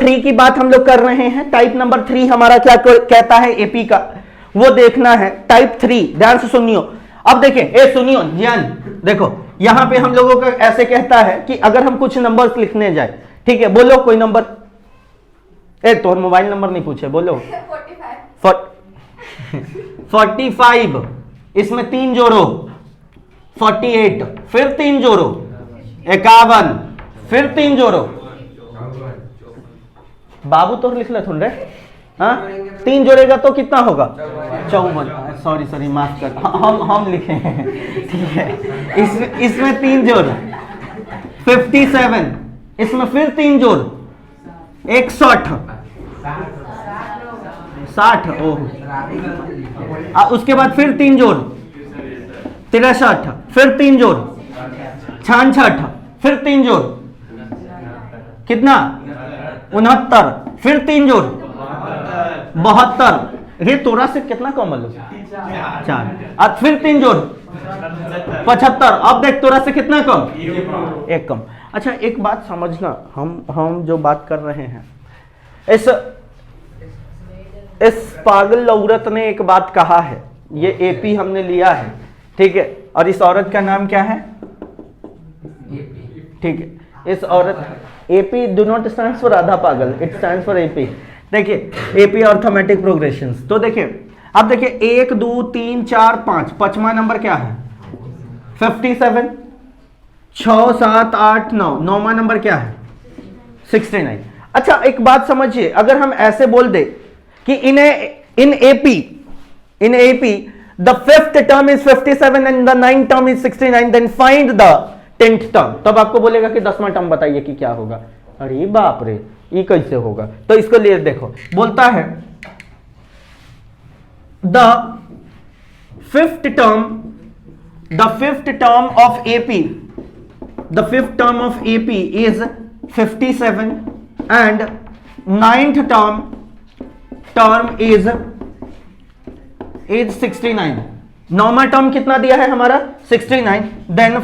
3 की बात हम लोग कर रहे हैं। टाइप नंबर 3 हमारा क्या कहता है एपी का, वो देखना है। टाइप 3 ध्यान से सुनियो। अब देखें, ए सुनियो ज्ञान, देखो यहां पे हम लोगों का ऐसे कहता है कि अगर हम कुछ नंबर्स लिखने जाए, ठीक है, बोलो कोई नंबर। ए तो मोबाइल नंबर नहीं पूछे, बोलो 45, इसमें 3 जोड़ो 48, फिर 3 जोड़ो 51, फिर 3 जोड़ो, बाबू तो लिख ले थोड़े, हाँ 3 जोड़ेगा तो कितना होगा 54। सॉरी माफ कर, हम लिखे हैं, ठीक है। इसमें 3 जोड़ 57, इसमें फिर 3 जोड़ 61, 60, ओह, उसके बाद फिर 3 जोड़ 63, फिर 3 जोड़ 66, फिर 3 जोड़ कितना 69, फिर 3 जोड़ 72। ये तोरा से कितना कम लो 4, अब फिर 3 जोड़ 75। अब देख तोरा से कितना कम, 1 कम। अच्छा एक बात समझना, हम जो बात कर रहे हैं, इस पागल औरत ने एक बात कहा है, ये एपी हमने लिया है, ठीक है, और इस औरत का नाम क्या है, ठीक है, इस औरत AP do not stand for आधा पागल, इट स्टैंड फॉर एपी। देखिए एपी अर्थमेटिक प्रोग्रेशंस। तो देखिए अब देखिए 1 2 3 4 5, 5वां नंबर क्या है 57, 6 7 8 9, 9वां नंबर क्या है 69। अच्छा एक बात समझिए, अगर हम ऐसे बोल दे कि in AP the 5th term is 57 and the 9th term is 69, then find the 10th term, तब आपको बोलेगा कि 10वां टर्म बताइए कि क्या होगा। अरे बाप रे, ये कैसे होगा? तो इसको लिए देखो, बोलता है the fifth term of AP is 57 and 9th term is 69। 9वां टर्म कितना दिया है हमारा 69, देन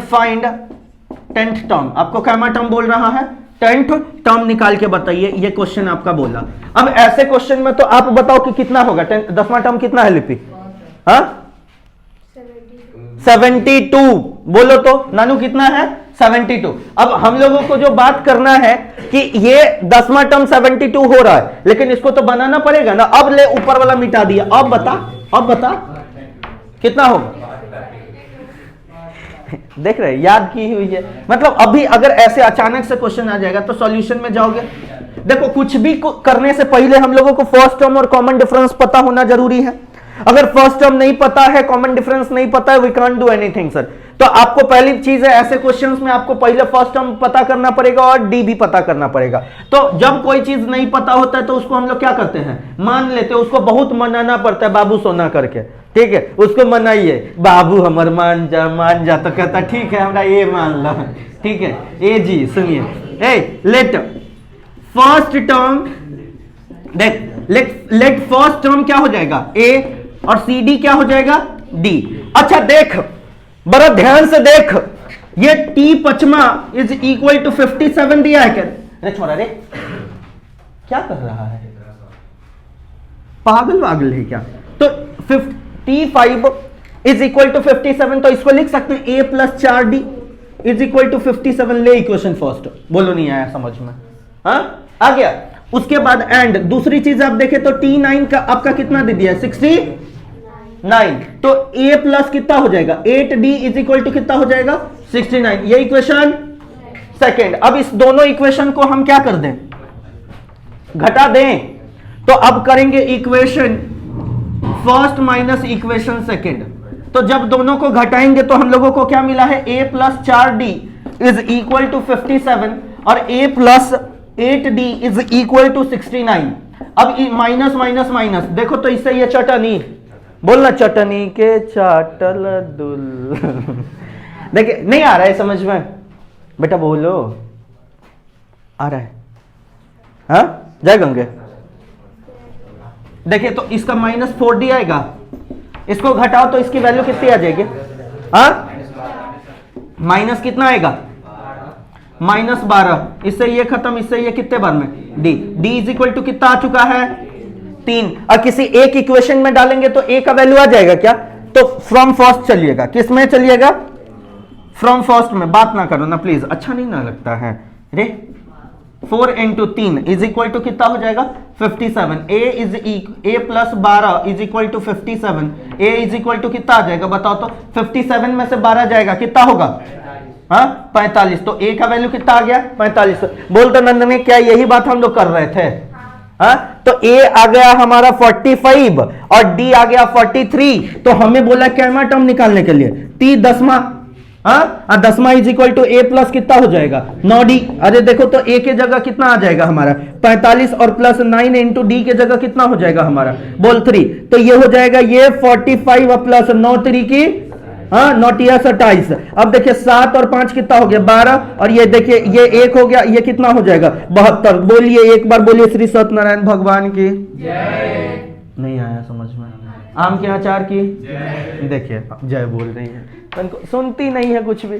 फाइंड 10th टर्म। आपको कैमा टर्म बोल रहा है, 10th टर्म निकाल के बताइए, ये क्वेश्चन आपका बोला। अब ऐसे क्वेश्चन में तो आप बताओ कि कितना होगा 10वां टर्म कितना है लिपि, हाँ 72। बोलो तो नानू कितना है 72। अब हम लोगों को जो बात करना है कि ये 10वां टर्म 72 हो रहा है, लेकिन इसको तो बनाना पड़ेगा ना। अब ले ऊपर वाला मिटा दिया, अब बता कितना होगा। देख रहे याद की हुई है, मतलब अभी अगर ऐसे अचानक से क्वेश्चन आ जाएगा तो सॉल्यूशन में जाओगे। देखो कुछ भी करने से पहले हम लोगों को फर्स्ट टर्म और कॉमन डिफरेंस पता होना जरूरी है। अगर फर्स्ट टर्म नहीं पता है, कॉमन डिफरेंस नहीं पता है, we can't do anything sir. तो आपको पहली चीज है, ऐसे क्वेश्चंस में आपको पहले फर्स्ट टर्म पता करना पड़ेगा और डी भी पता करना पड़ेगा। तो जब कोई चीज नहीं पता होता है तो उसको हम लोग क्या करते हैं, मान लेते हैं। उसको बहुत मनाना पड़ता है, बाबू सोना करके, ठीक है, उसको मनाइए, बाबू हमर मान जा, तो कहता ठीक है हमरा ये मान लो, ठीक है। ए जी सुनिए, a let first term, let first term क्या हो जाएगा ए, और सी डी क्या हो जाएगा डी। अच्छा देख, बड़ा ध्यान से देख, ये टी 5 इज इक्वल टू 57 दिया है क्या? अरे छोड़ा रे, क्या कर रहा है, पागल है क्या? तो T5 इज इक्वल टू 57, तो इसको लिख सकते हैं a plus 4d is equal to 57। ले इक्वेशन फर्स्ट, बोलो नहीं आया समझ में, हाँ आ गया। उसके बाद एंड दूसरी चीज आप देखें तो T9 का आपका कितना दे दिया 69, तो a प्लस कितना हो जाएगा 8d इज इक्वल टू कितना हो जाएगा 69। ये इक्वेशन सेकेंड। अब इस दोनों इक्वेशन को हम क्या कर दें, घटा दें। तो अब करेंगे equation first minus equation second. तो जब दोनों को घटाएंगे तो हम लोगों को क्या मिला है, a plus 4d is equal to 57 और a plus 8d is equal to 69। अब माइनस माइनस माइनस देखो तो इससे ये चटनी, बोलना चटनी के चाटल दुल देखिए नहीं आ रहा है समझ में बेटा, बोलो आ रहा है, हाँ जय गंगे। देखिए तो इसका माइनस 4d आएगा, इसको घटाओ तो इसकी वैल्यू कितनी आ जाएगी, हाँ माइनस कितना आएगा -12, इससे ये खत्म, इससे ये कितने बार में D, D is equal to कितना आ चुका है 3। और किसी एक इक्वेशन में डालेंगे तो ए का वैल्यू आ जाएगा क्या, तो फ्रॉम फर्स्ट चलिएगा, किस में चलिएगा, फ्रॉम फर्स्ट में। बात ना करो ना प्लीज, अच्छा नहीं ना लगता है रे। 4 इंटू 3 इज इक्वल टू कितना हो जाएगा 57। A plus 12 is equal to 57। A is equal to कितना आ जाएगा बताओ तो, 57 में से 12 जाएगा कितना होगा, हाँ 45। तो ए का वैल्यू कितना आ गया 45। बोल तो नंदनी क्या यही बात हम लोग कर रहे थे, हाँ। तो ए आ गया हमारा 45 और डी आ गया 43। तो हमें बोला कैमा टर्म निकालने के लिए टी 10वां, हाँ 10वां is equal to a plus कितना हो जाएगा 9d। अरे देखो तो ए के जगह कितना आ जाएगा हमारा 45 और प्लस 9 इंटू डी के जगह कितना हो जाएगा हमारा बोल 3। तो ये हो जाएगा ये 45 और प्लस 9 3 की, हाँ 9 27। अब देखिए 7 और 5 कितना हो गया 12, और ये देखिए ये 1 हो गया, ये कितना हो जाएगा 72। बोलिए एक बार बोलिए श्री सत्यनारायण भगवान की जय। नहीं आया समझ में, आम के अचार की देखिए जय बोल रही है, सुनती नहीं है कुछ भी।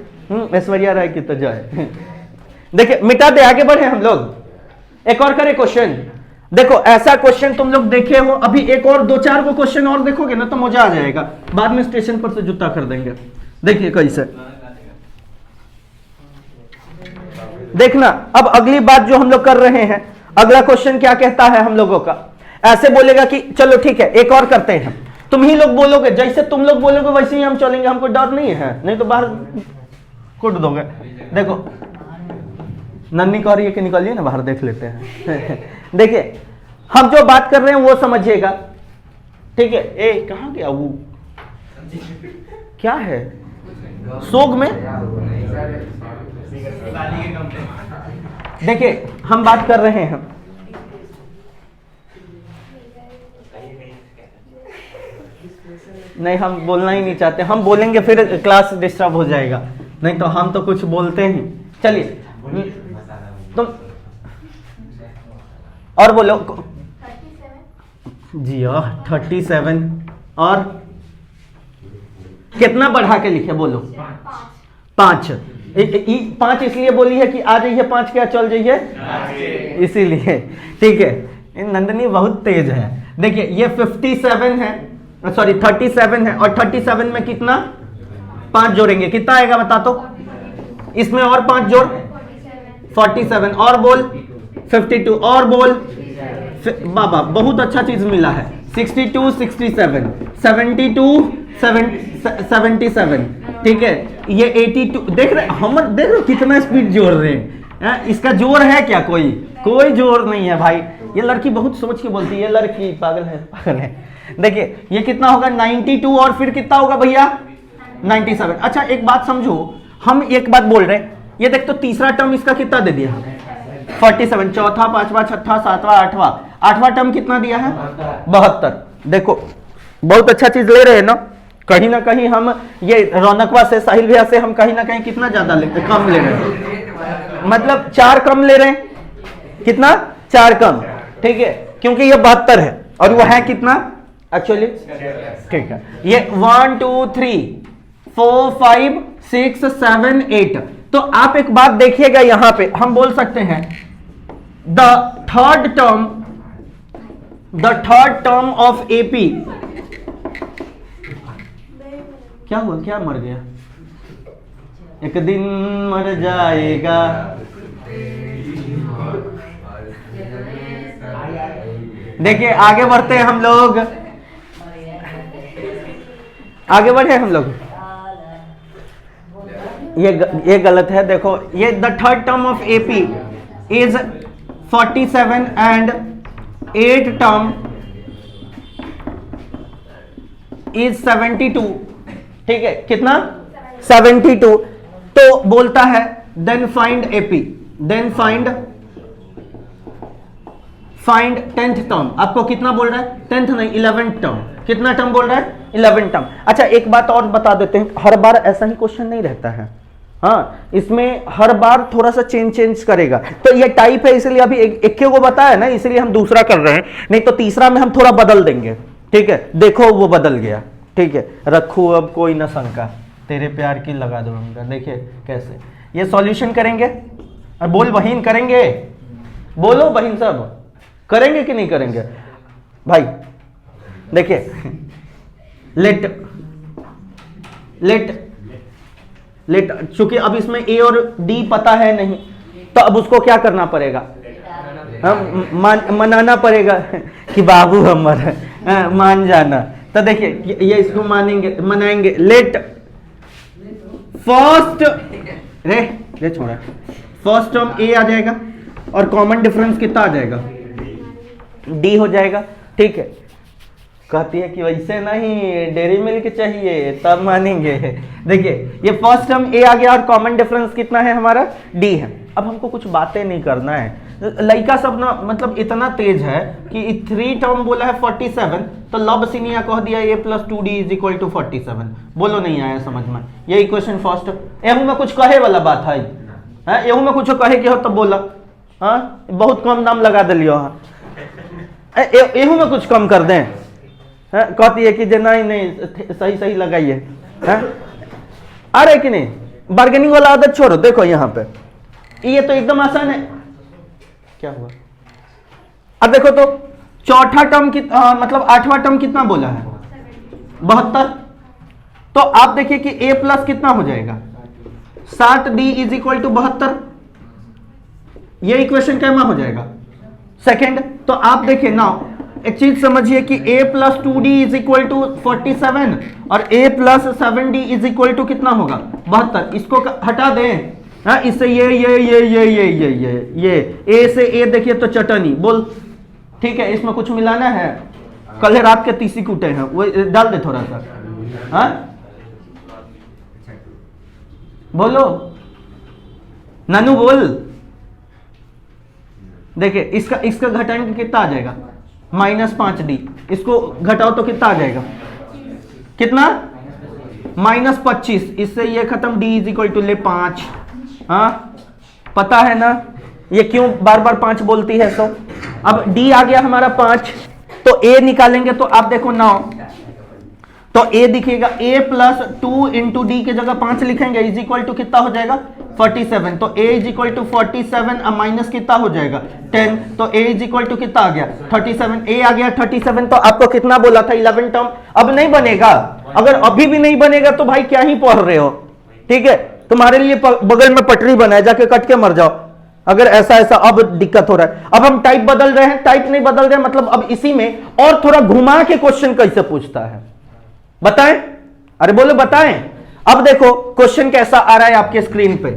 ऐश्वर्या राय की तो जय। देखिए मिटा दे, आगे बढ़े हम लोग। एक और करें क्वेश्चन। देखो ऐसा क्वेश्चन तुम लोग देखे हो, अभी एक और 2-4 को क्वेश्चन और देखोगे ना तो मजा आ जाएगा, बाद में स्टेशन पर से जूता कर देंगे। देखिए कैसे, देखना अब अगली बात जो हम लोग कर रहे हैं, अगला क्वेश्चन क्या कहता है हम लोगों का, ऐसे बोलेगा कि चलो ठीक है एक और करते हैं, तुम ही लोग बोलोगे, जैसे तुम लोग बोलोगे वैसे ही हम चलेंगे, हमको डर नहीं है, नहीं तो बाहर कूट दोगे। देखो नन्नी कह रही है कि निकलिए ना बाहर देख लेते हैं। देखिए हम जो बात कर रहे हैं वो समझिएगा, ठीक है। ए कहाँ गया वो, क्या है सोग में, देखिए हम बात कर रहे हैं, नहीं हम बोलना ही नहीं चाहते, हम बोलेंगे फिर क्लास डिस्टर्ब हो जाएगा, नहीं तो हम तो कुछ बोलते ही। चलिए तुम और बोलो 37 जी, 37 और कितना बढ़ा के लिखे बोलो 5। 5 इसलिए बोली है कि आ जाइए 5 क्या चल जाइए, इसीलिए ठीक है। नंदनी बहुत तेज है। देखिए ये 57 है, सॉरी 37 है, और 37 में कितना 5 जोड़ेंगे कितना आएगा बता तो, इसमें और 5 जोड़ 47, और बोल 52, और बोल बाबा बहुत अच्छा चीज मिला है 62 67 72 77, ठीक है। ये 82 देख रहे हम, देख रहे कितना स्पीड जोड़ रहे हैं, इसका जोर है क्या, कोई जोर नहीं है भाई। ये लड़की बहुत सोच के बोलती है, ये लड़की पागल है। देखिए ये कितना होगा 92, और फिर कितना होगा भैया 97। अच्छा एक बात समझो, हम एक बात बोल रहे हैं, ये देख तो तीसरा टर्म इसका कितना दे दिया 47, चौथा पांचवा छठा सातवां आठवां टर्म कितना दिया है 72। देखो बहुत अच्छा चीज ले रहे हैं ना कहीं हम ये रौनकवा से साहिल भैया से हम कहीं ना कहीं कितना ज्यादा लेते, कम ले रहे हैं, मतलब 4 कम ले रहे हैं, कितना 4 कम, ठीक है, क्योंकि ये 72 है और वो है कितना एक्चुअली, ठीक है। ये 1 2 3 4 5 6 7 8। तो आप एक बात देखिएगा, यहां पे हम बोल सकते हैं the third term of AP, क्या हुआ, क्या मर गया, एक दिन मर जाएगा। देखिए आगे बढ़ते हैं हम लोग, आगे बढ़े हम लोग। ये गलत है, देखो ये the third term of AP is 47 and 8 term is 72, ठीक है, कितना 72। तो बोलता है then find AP, then find 10th term. आपको कितना बोल रहा है 10th नहीं 11th टर्म, कितना टर्म बोल रहा है 11 टर्म। अच्छा एक बात और बता देते हैं, हर बार ऐसा ही क्वेश्चन नहीं रहता है, हाँ इसमें हर बार थोड़ा सा चेंज करेगा। तो ये टाइप है इसलिए अभी एक को बताया ना, इसलिए हम दूसरा कर रहे हैं, नहीं तो तीसरा में हम थोड़ा बदल देंगे, ठीक है। देखो वो बदल गया, ठीक है, रखू अब कोई ना शंका, तेरे प्यार की लगा दूंगा। देखिए कैसे ये सॉल्यूशन करेंगे, अब बोल बहन, करेंगे? बोलो बहन सब, करेंगे कि नहीं करेंगे? भाई देखिए, लेट चूंकि अब इसमें ए और डी पता है नहीं, तो अब उसको क्या करना पड़ेगा? मनाना पड़ेगा कि बाबू हमर मान जाना। तो देखिए ये इसको मनाएंगे। लेट फर्स्ट रे छोड़ा, फर्स्ट टर्म ए आ जाएगा और कॉमन डिफरेंस कितना आ जाएगा? डी हो जाएगा। ठीक है, कहती है कि वैसे नहीं, डेयरी मिल्क चाहिए तब मानेंगे। देखिए ये फर्स्ट टर्म ए आ गया और कॉमन डिफरेंस कितना है हमारा? डी है। अब हमको कुछ बातें नहीं करना है, लड़का सब ना मतलब इतना तेज है कि 3 टर्म बोला है 47, तो लब सीनिया कह दिया a + 2d = 47। बोलो नहीं आया समझ में? ये इक्वेशन फर्स्ट। एहू में कुछ कहे वाला बात है? एहू में कुछ कहे के हो तो बोला, हाँ बहुत कम दाम लगा दिलियो। एहू में कुछ कम कर दें? कहती है कि नहीं सही लगाइए। अरे कि नहीं, बार्गेनिंग वाला आदत छोड़ो। देखो यहाँ पे ये तो एकदम आसान है। क्या हुआ? अब देखो तो चौथा टर्म मतलब 8वां टर्म कितना बोला है? 72। तो आप देखिए कि a प्लस कितना हो जाएगा? 60d = 72। ये इक्वेशन कैमा हो जाएगा? सेकंड। तो आप देखिए ना, एक चीज समझिए कि a + 2d = 47 और a + 7d = कितना होगा? 72। इसको हटा दें, हाँ इससे ये ए से ए देखिए तो चटनी बोल। ठीक है, इसमें कुछ मिलाना है? कल रात के तीसी कूटे हैं, वो डाल दे थोड़ा सा। हाँ बोलो नानू बोल। देखिए इसका घटाएंगे कितना आ जाएगा? -5d। इसको घटाओ तो कितना आ जाएगा? कितना? -25। इससे ये खत्म, d = ले 5। हाँ पता है ना ये क्यों बार बार 5 बोलती है? सो अब d आ गया हमारा 5, तो a निकालेंगे तो आप देखो 9, तो a दिखेगा a + 2 × d की जगह 5 लिखेंगे = कितना हो जाएगा? 47। तो a = 47 अब माइनस कितना हो जाएगा? 10। तो a = कितना आ गया? 37। a आ गया 37। तो आपको कितना बोला था? 11 टर्म। अब नहीं बनेगा। अगर अभी भी नहीं बनेगा तो भाई क्या ही पढ़ रहे हो? ठीक है, तुम्हारे लिए बगल में पटरी बनाए, जाके कट के मर जाओ अगर ऐसा अब दिक्कत हो रहा है। अब हम टाइप बदल रहे हैं, टाइप नहीं बदल रहे, मतलब अब इसी में और थोड़ा घुमा के क्वेश्चन कैसे पूछता है बताएं? अरे बोलो बताएं। अब देखो क्वेश्चन कैसा आ रहा है आपके स्क्रीन पे।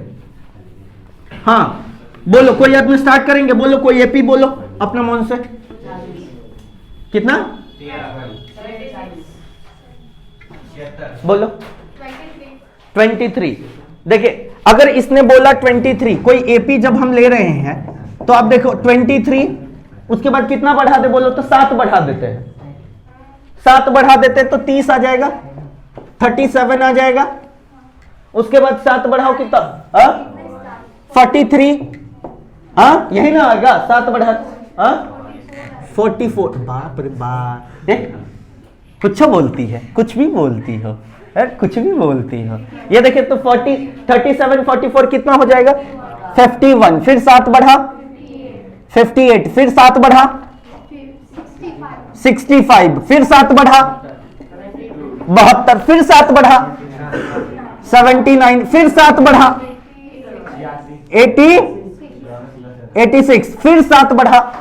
हाँ बोलो, कोई आदमी स्टार्ट करेंगे? बोलो कोई एपी बोलो अपना मन से। कितना? बोलो 23। देखिए अगर इसने बोला 23, कोई एपी जब हम ले रहे हैं तो आप देखो 23, उसके बाद कितना बढ़ा दे? बोलो तो 7 बढ़ा देते हैं। 7 बढ़ा देते तो 30 आ जाएगा, 37 आ जाएगा। उसके बाद 7 बढ़ाओ कितना? 43। हाँ यही ना आएगा? 7 बढ़ा 44। बाप रे बाप, कुछ बोलती है, कुछ भी बोलती हो, कुछ भी बोलती हो। ये देखिए तो 37 44 कितना हो जाएगा? 51। फिर 7 बढ़ा 58। फिर 7 बढ़ा 65। फिर 7 बढ़ा 72। फिर 7 बढ़ा 79। फिर 7 बढ़ा 86। फिर 7 बढ़ा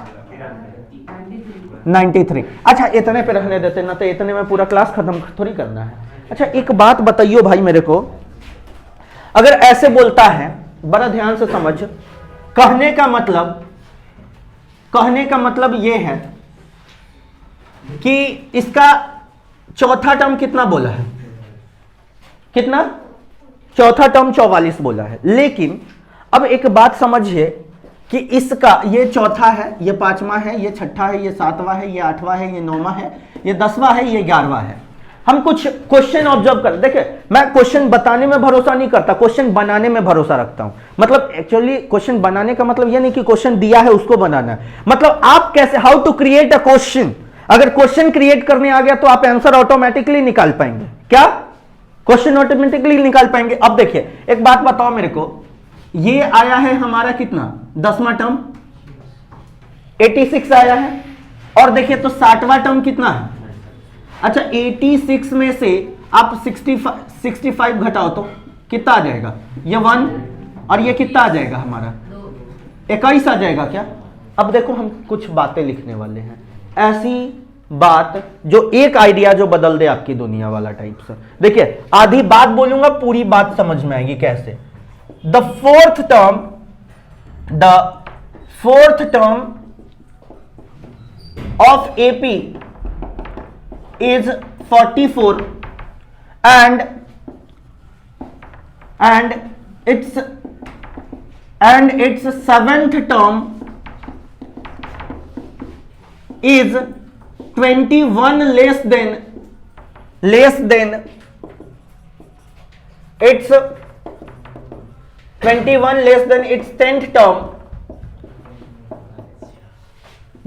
93। अच्छा इतने पे रहने देते ना, तो इतने में पूरा क्लास खत्म थोड़ी करना है। अच्छा एक बात बताइयो भाई मेरे को, अगर ऐसे बोलता है, बड़ा ध्यान से समझ, कहने का मतलब ये है कि इसका चौथा टर्म कितना बोला है? कितना? चौथा टर्म 44 बोला है। लेकिन अब एक बात समझिए कि इसका ये चौथा है, ये 5वां है, ये छठा है, ये 7वां है, ये 8वां है, ये 9वां है, ये 10वां है, ये 11वां है। हम कुछ क्वेश्चन ऑब्जर्व कर, देखिए मैं क्वेश्चन बताने में भरोसा नहीं करता, क्वेश्चन बनाने में भरोसा रखता हूं। मतलब एक्चुअली क्वेश्चन बनाने का मतलब ये नहीं कि क्वेश्चन दिया है उसको बनाना है, मतलब आप कैसे, how to create a question. अगर क्वेश्चन क्रिएट करने आ गया तो आप आंसर ऑटोमेटिकली निकाल पाएंगे। क्या? क्वेश्चन ऑटोमेटिकली निकाल पाएंगे। अब देखिए एक बात बताओ मेरे को, ये आया है हमारा कितना 10वां टर्म 86 आया है, और देखिए तो 60वां टर्म कितना है। अच्छा 86 में से आप 65 घटाओ तो कितना आ जाएगा, ये 1 और ये कितना आ जाएगा हमारा 21 आ जाएगा क्या। अब देखो हम कुछ बातें लिखने वाले हैं, ऐसी बात जो एक आइडिया जो बदल दे आपकी दुनिया वाला टाइप से। देखिए आधी बात बोलूंगा, पूरी बात समझ में आएगी कैसे। The fourth term of AP is 44 and its seventh term is 21 less than its 21 less than its 10th term,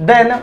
then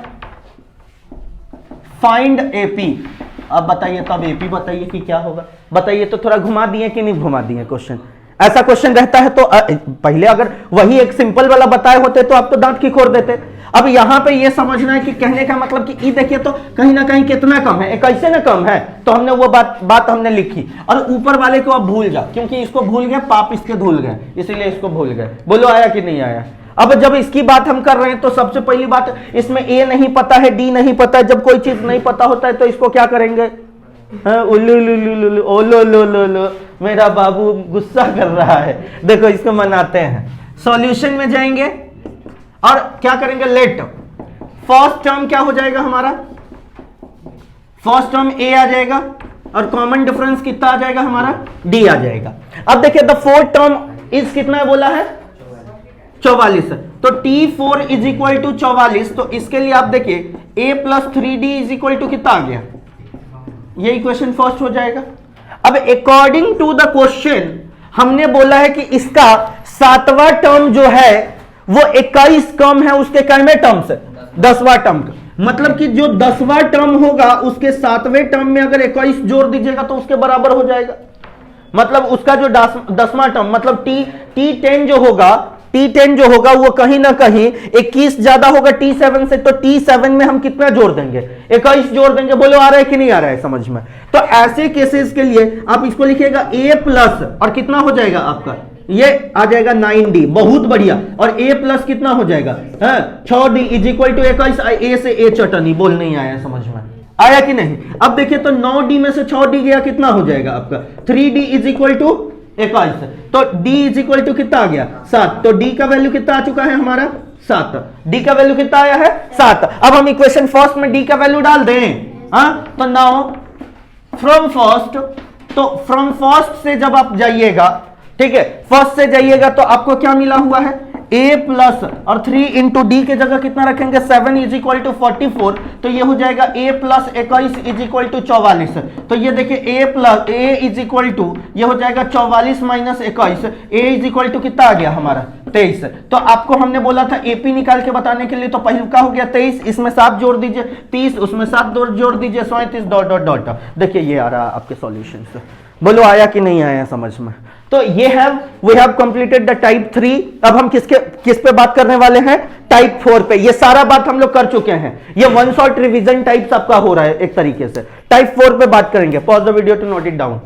find AP. अब बताइए, तो अब एपी बताइए कि क्या होगा, बताइए। तो थोड़ा घुमा दिए कि नहीं घुमा दिए क्वेश्चन। ऐसा क्वेश्चन रहता है तो पहले अगर वही एक सिंपल वाला बताए होते तो आप तो दांत खिखोर देते। अब यहां पे ये समझना है कि कहने का मतलब कि ई देखिए तो कहीं ना कहीं कितना कम है, कैसे ना कम है, तो हमने वो बात हमने लिखी, और ऊपर वाले को आप भूल जा, क्योंकि इसको भूल गए पाप इसके धुल गए, इसीलिए इसको भूल गए। बोलो आया कि नहीं आया। अब जब इसकी बात हम कर रहे हैं तो सबसे पहली बात, इसमें ए नहीं पता है, डी नहीं पता है। जब कोई चीज नहीं पता होता है तो इसको क्या करेंगे, उल्लू, मेरा बाबू गुस्सा कर रहा है, देखो इसको मनाते हैं। सॉल्यूशन में जाएंगे और क्या करेंगे, लेट फर्स्ट टर्म क्या हो जाएगा हमारा, फर्स्ट टर्म ए आ जाएगा, और कॉमन डिफरेंस कितना आ जाएगा हमारा, डी आ जाएगा। अब देखिए द फोर्थ टर्म इज कितना बोला है, 44। तो T4 इज इक्वल टू 44। तो इसके लिए आप देखिए a plus 3d is equal to कितना आ गया, ये इक्वेशन फर्स्ट हो जाएगा। अब अकॉर्डिंग टू द क्वेश्चन हमने बोला है कि इसका 7वां टर्म जो है वो 21 कम है उसके कितने टर्म से, 10वां टर्म का। मतलब कि जो 10वां टर्म होगा उसके 7वें टर्म में अगर 21 जोड़ दीजिएगा तो उसके बराबर हो जाएगा। मतलब उसका जो 10वां टर्म मतलब T10 जो होगा वो कहीं ना कहीं 21 ज्यादा होगा T7 से। तो T7 में हम कितना जोड़ देंगे, 21 जोड़ देंगे। बोलो आ रहा है कि नहीं आ रहा है समझ में। तो ऐसे केसेस के लिए आप इसको लिखिएगा a प्लस, और कितना हो जाएगा आपका, ये आ जाएगा 9d, बहुत बढ़िया। और a प्लस कितना हो जाएगा 6d is equal to 21। a से a चटनी, बोल नहीं आया समझ में, आया कि नहीं। अब देखिए तो 9d में से 6d गया, कितना हो जाएगा आपका 3d इज इक्वल टू 21। तो d इज इक्वल टू कितना आ गया 7। तो d का वैल्यू कितना आ चुका है हमारा 7। d का वैल्यू कितना आया है 7। अब हम इक्वेशन फर्स्ट में d का वैल्यू डाल दें। तो नाउ फ्रॉम फर्स्ट से जब आप जाइएगा, ठीक है, फर्स्ट से जाइएगा तो आपको क्या मिला हुआ है, a प्लस और 3 इंटू डी के जगह कितना रखेंगे 7 इज इक्वल टू 44। तो ये हो जाएगा a plus 21 is equal to 44। तो ये देखिए a इज इक्वल टू ये हो जाएगा 44 minus 21, a is equal to कितना आ गया हमारा 23। तो आपको हमने बोला था एपी निकाल के बताने के लिए, तो पहले का हो गया 23, इसमें 7 जोड़ दीजिए 30, उसमें 7 जोड़ दीजिए 37 डॉट डॉट डॉट। देखिए ये आ रहा है आपके सॉल्यूशन से। बोलो आया कि नहीं आया समझ में। तो ये we have completed the type 3। अब हम किस पे बात करने वाले हैं, टाइप 4 पे। ये सारा बात हम लोग कर चुके हैं, ये वन शॉट रिवीजन टाइप्स आपका हो रहा है एक तरीके से। टाइप 4 पे बात करेंगे। Pause the video to note it down.